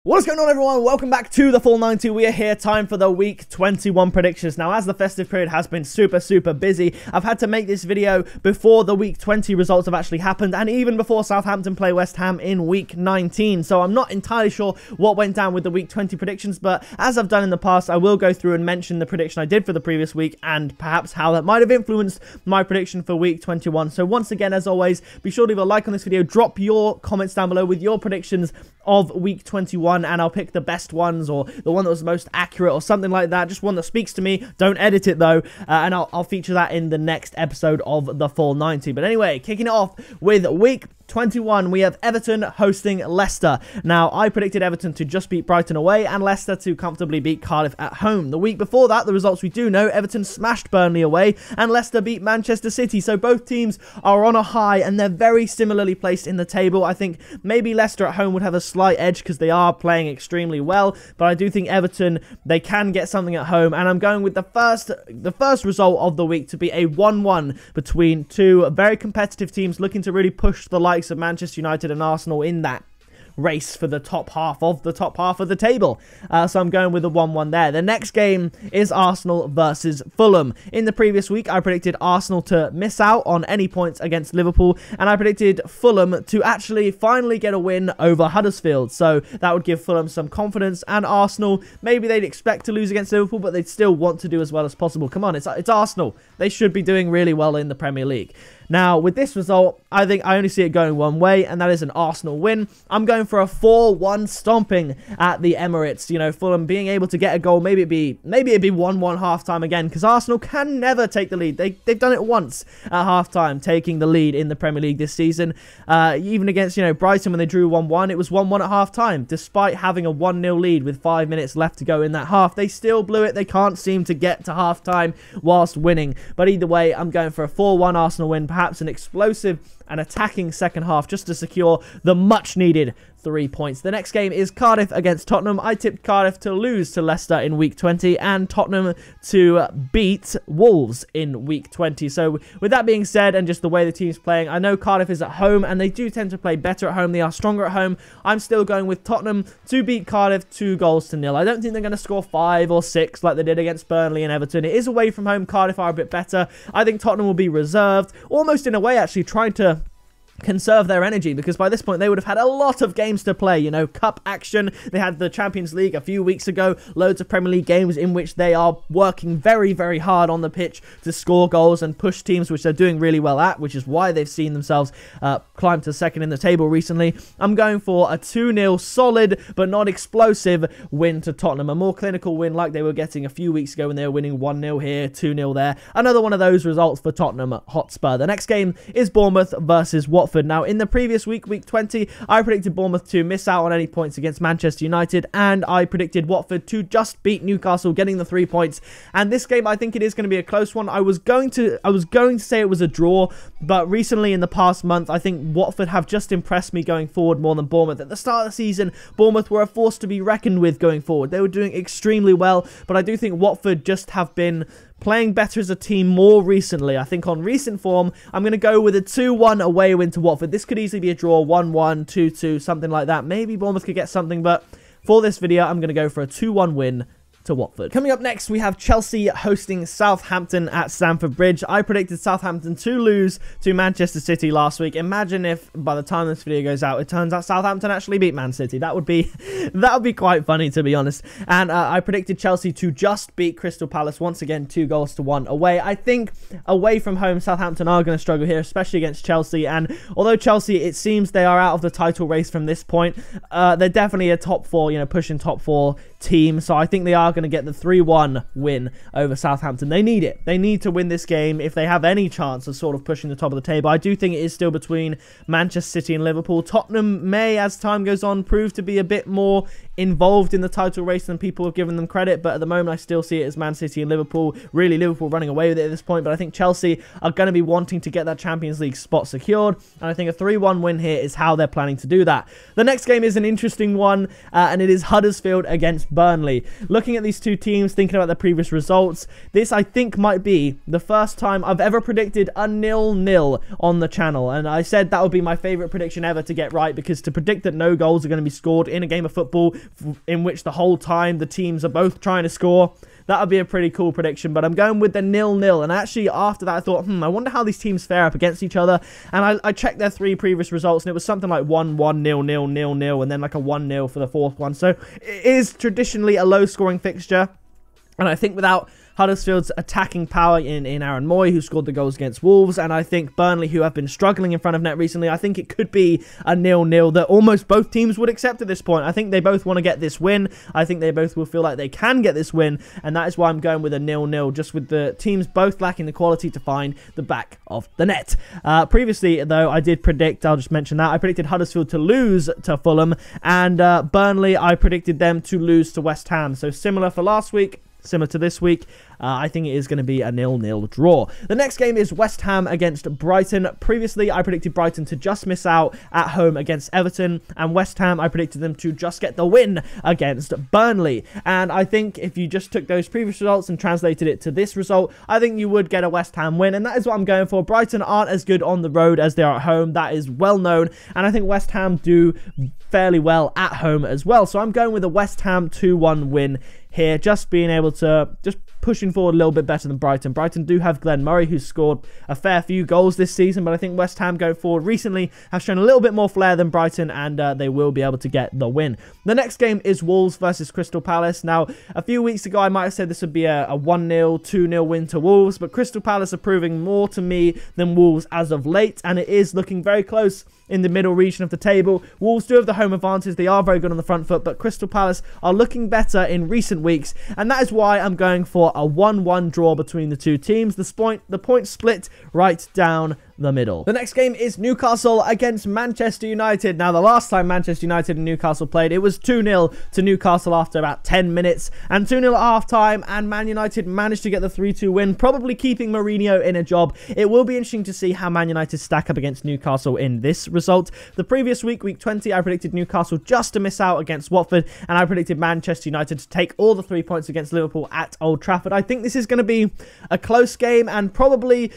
What is going on, everyone? Welcome back to the Full 90. We are here, time for the Week 21 predictions. Now, as the festive period has been super busy, I've had to make this video before the Week 20 results have actually happened, and even before Southampton play West Ham in Week 19. So I'm not entirely sure what went down with the Week 20 predictions, but as I've done in the past, I will go through and mention the prediction I did for the previous week, and perhaps how that might have influenced my prediction for Week 21. So once again, as always, be sure to leave a like on this video, drop your comments down below with your predictions of Week 21, and I'll pick the best ones, or the one that was most accurate, or something like that. Just one that speaks to me. Don't edit it though, and I'll feature that in the next episode of the Full 90. But anyway, kicking it off with Week 21, we have Everton hosting Leicester. Now, I predicted Everton to just beat Brighton away and Leicester to comfortably beat Cardiff at home. The week before that, the results we do know, Everton smashed Burnley away and Leicester beat Manchester City. So both teams are on a high and they're very similarly placed in the table. I think maybe Leicester at home would have a slight edge because they are playing extremely well, but I do think Everton, they can get something at home, and I'm going with the first result of the week to be a 1-1 between two very competitive teams looking to really push the likes of Manchester United and Arsenal in that race for the top half of the table. So I'm going with a 1-1 there. The next game is Arsenal versus Fulham. In the previous week, I predicted Arsenal to miss out on any points against Liverpool, and I predicted Fulham to actually finally get a win over Huddersfield. So that would give Fulham some confidence, and Arsenal, maybe they'd expect to lose against Liverpool, but they'd still want to do as well as possible. Come on, it's Arsenal. They should be doing really well in the Premier League. Now, with this result, I think I only see it going one way, and that is an Arsenal win. I'm going for a 4-1 stomping at the Emirates. You know, Fulham being able to get a goal, maybe it'd be 1-1 half-time again, because Arsenal can never take the lead. They've done it once at half-time, taking the lead in the Premier League this season. Even against, Brighton when they drew 1-1, it was 1-1 at half-time. Despite having a 1-0 lead with 5 minutes left to go in that half, they still blew it. They can't seem to get to half-time whilst winning. But either way, I'm going for a 4-1 Arsenal win, perhaps an explosive and attacking second half just to secure the much needed 3 points. The next game is Cardiff against Tottenham. I tipped Cardiff to lose to Leicester in Week 20 and Tottenham to beat Wolves in Week 20. So with that being said, and just the way the team's playing, I know Cardiff is at home and they do tend to play better at home. They are stronger at home. I'm still going with Tottenham to beat Cardiff 2-0. I don't think they're going to score 5 or 6 like they did against Burnley and Everton. It is away from home. Cardiff are a bit better. I think Tottenham will be reserved, almost in a way actually trying to conserve their energy, because by this point they would have had a lot of games to play, cup action. They had the Champions League a few weeks ago, loads of Premier League games in which they are working very hard on the pitch to score goals and push teams, which they're doing really well at, which is why they've seen themselves climb to second in the table recently. I'm going for a 2-0 solid but not explosive win to Tottenham, a more clinical win like they were getting a few weeks ago when they were winning 1-0 here, 2-0 there. Another one of those results for Tottenham Hotspur. The next game is Bournemouth versus Watford. Now, in the previous week, Week 20, I predicted Bournemouth to miss out on any points against Manchester United, and I predicted Watford to just beat Newcastle, getting the 3 points. And this game, I think it is going to be a close one. I was going to say it was a draw, but recently in the past month, I think Watford have just impressed me going forward more than Bournemouth. At the start of the season, Bournemouth were a force to be reckoned with going forward. They were doing extremely well, but I do think Watford just have been playing better as a team more recently. I think on recent form, I'm going to go with a 2-1 away win to Watford. This could easily be a draw, 1-1, 2-2, something like that. Maybe Bournemouth could get something, but for this video, I'm going to go for a 2-1 win to Watford. Coming up next, we have Chelsea hosting Southampton at Stamford Bridge. I predicted Southampton to lose to Manchester City last week. Imagine if by the time this video goes out, it turns out Southampton actually beat Man City. That would be quite funny, to be honest. And I predicted Chelsea to just beat Crystal Palace once again, 2-1 away. I think away from home, Southampton are going to struggle here, especially against Chelsea. And although Chelsea, it seems they are out of the title race from this point, they're definitely a top 4, pushing top 4 team. So I think they are going to get the 3-1 win over Southampton. They need it. They need to win this game if they have any chance of sort of pushing the top of the table. I do think it is still between Manchester City and Liverpool. Tottenham may, as time goes on, prove to be a bit more involved in the title race than people have given them credit, but at the moment I still see it as Man City and Liverpool. Really, Liverpool running away with it at this point, but I think Chelsea are going to be wanting to get that Champions League spot secured, and I think a 3-1 win here is how they're planning to do that. The next game is an interesting one, and it is Huddersfield against Burnley. Looking at these two teams, thinking about their previous results, this I think might be the first time I've ever predicted a 0-0 on the channel. And I said that would be my favourite prediction ever to get right, because to predict that no goals are going to be scored in a game of football in which the whole time the teams are both trying to score, that would be a pretty cool prediction. But I'm going with the 0-0. And actually, after that, I thought, I wonder how these teams fare up against each other. And I checked their 3 previous results, and it was something like 1-1, 0-0, 0-0, and then like a 1-0 for the 4th one. So it is traditionally a low-scoring fixture. And I think without Huddersfield's attacking power in Aaron Moy, who scored the goals against Wolves, and I think Burnley, who have been struggling in front of net recently, I think it could be a 0-0 that almost both teams would accept at this point. I think they both want to get this win. I think they both will feel like they can get this win, and that is why I'm going with a 0-0, just with the teams both lacking the quality to find the back of the net. Previously, though, I did predict, I'll just mention that, I predicted Huddersfield to lose to Fulham, and Burnley, I predicted them to lose to West Ham. So similar for last week, similar to this week. I think it is going to be a 0-0 draw. The next game is West Ham against Brighton. Previously, I predicted Brighton to just miss out at home against Everton, and West Ham, I predicted them to just get the win against Burnley. And I think if you just took those previous results and translated it to this result, I think you would get a West Ham win, and that is what I'm going for. Brighton aren't as good on the road as they are at home. That is well known, and I think West Ham do fairly well at home as well. So I'm going with a West Ham 2-1 win here, just being able to, just pushing forward a little bit better than Brighton. Brighton do have Glenn Murray, who's scored a fair few goals this season, but I think West Ham going forward recently have shown a little bit more flair than Brighton, and they will be able to get the win. The next game is Wolves versus Crystal Palace. Now, a few weeks ago, I might have said this would be a 1-0, 2-0 win to Wolves, but Crystal Palace are proving more to me than Wolves as of late, and it is looking very close in the middle region of the table. Wolves do have the home advantage. They are very good on the front foot, but Crystal Palace are looking better in recent weeks, and that is why I'm going for a 1-1 draw between the two teams. The point split right down the middle. The next game is Newcastle against Manchester United. Now, the last time Manchester United and Newcastle played, it was 2-0 to Newcastle after about 10 minutes, and 2-0 at half-time, and Man United managed to get the 3-2 win, probably keeping Mourinho in a job. It will be interesting to see how Man United stack up against Newcastle in this result. The previous week, week 20, I predicted Newcastle just to miss out against Watford, and I predicted Manchester United to take all the 3 points against Liverpool at Old Trafford. I think this is going to be a close game, and probably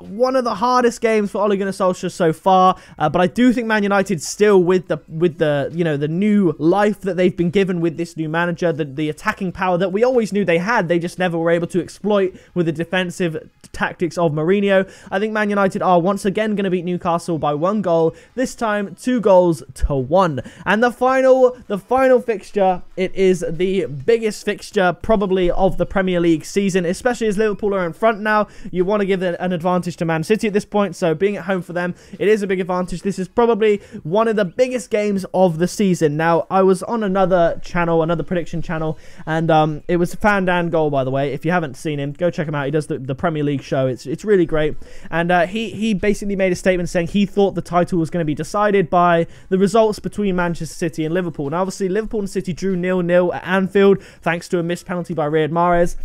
one of the hardest games for Ole Gunnar Solskjaer so far, but I do think Man United still, with the you know, the new life that they've been given with this new manager, the attacking power that we always knew they had, they just never were able to exploit with the defensive tactics of Mourinho. I think Man United are once again going to beat Newcastle by 1 goal, this time 2-1. And the final fixture, it is the biggest fixture probably of the Premier League season, especially as Liverpool are in front now. You want to give an advantage to Man City at this point, so being at home for them, it is a big advantage. This is probably one of the biggest games of the season. Now, I was on another channel, another prediction channel, and it was Fan Dan Goal, by the way. If you haven't seen him, go check him out. He does the Premier League show. It's really great, and he basically made a statement saying he thought the title was going to be decided by the results between Manchester City and Liverpool. Now, obviously, Liverpool and City drew 0-0 at Anfield thanks to a missed penalty by Riyad Mahrez.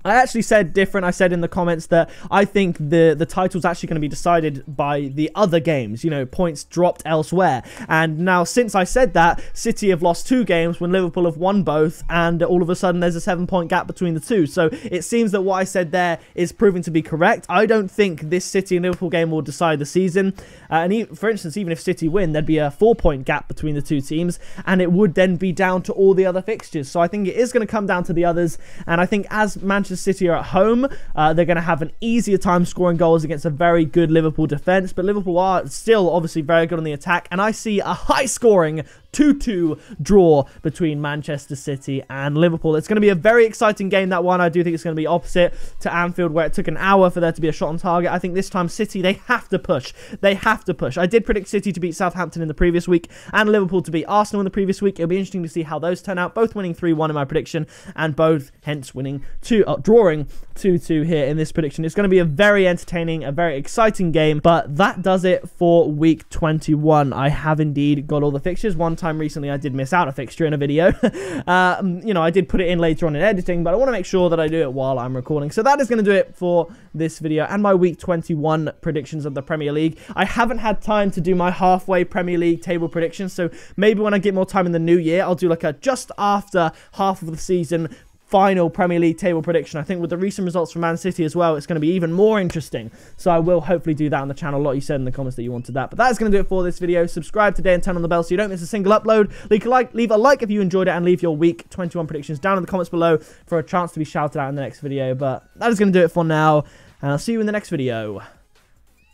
I actually said different. I said in the comments that I think the title's actually going to be decided by the other games, you know, points dropped elsewhere. And now, since I said that, City have lost 2 games when Liverpool have won both, and all of a sudden there's a 7-point gap between the two. So it seems that what I said there is proving to be correct. I don't think this City and Liverpool game will decide the season. For instance, even if City win, there'd be a 4-point gap between the two teams, and it would then be down to all the other fixtures. So I think it is going to come down to the others, and I think as Manchester City are at home, they're going to have an easier time scoring goals against a very good Liverpool defence, but Liverpool are still obviously very good on the attack, and I see a high-scoring 2-2 draw between Manchester City and Liverpool. It's going to be a very exciting game, that one. I do think it's going to be opposite to Anfield, where it took an hour for there to be a shot on target. I think this time City, they have to push. They have to push. I did predict City to beat Southampton in the previous week and Liverpool to beat Arsenal in the previous week. It'll be interesting to see how those turn out. Both winning 3-1 in my prediction, and both hence drawing 2-2 here in this prediction. It's going to be a very entertaining, a very exciting game, but that does it for week 21. I have indeed got all the fixtures. One time recently I did miss out a fixture in a video. You know, I did put it in later on in editing, but I want to make sure that I do it while I'm recording. So that is going to do it for this video and my week 21 predictions of the Premier League. I haven't had time to do my halfway Premier League table predictions, so maybe when I get more time in the new year, I'll do like a just after half of the season final Premier League table prediction. I think with the recent results from Man City as well, it's going to be even more interesting. So I will hopefully do that on the channel. A lot of you said in the comments that you wanted that. But that is going to do it for this video. Subscribe today and turn on the bell so you don't miss a single upload. Leave a like if you enjoyed it, and leave your week 21 predictions down in the comments below for a chance to be shouted out in the next video. But that is going to do it for now, and I'll see you in the next video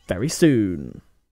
very soon.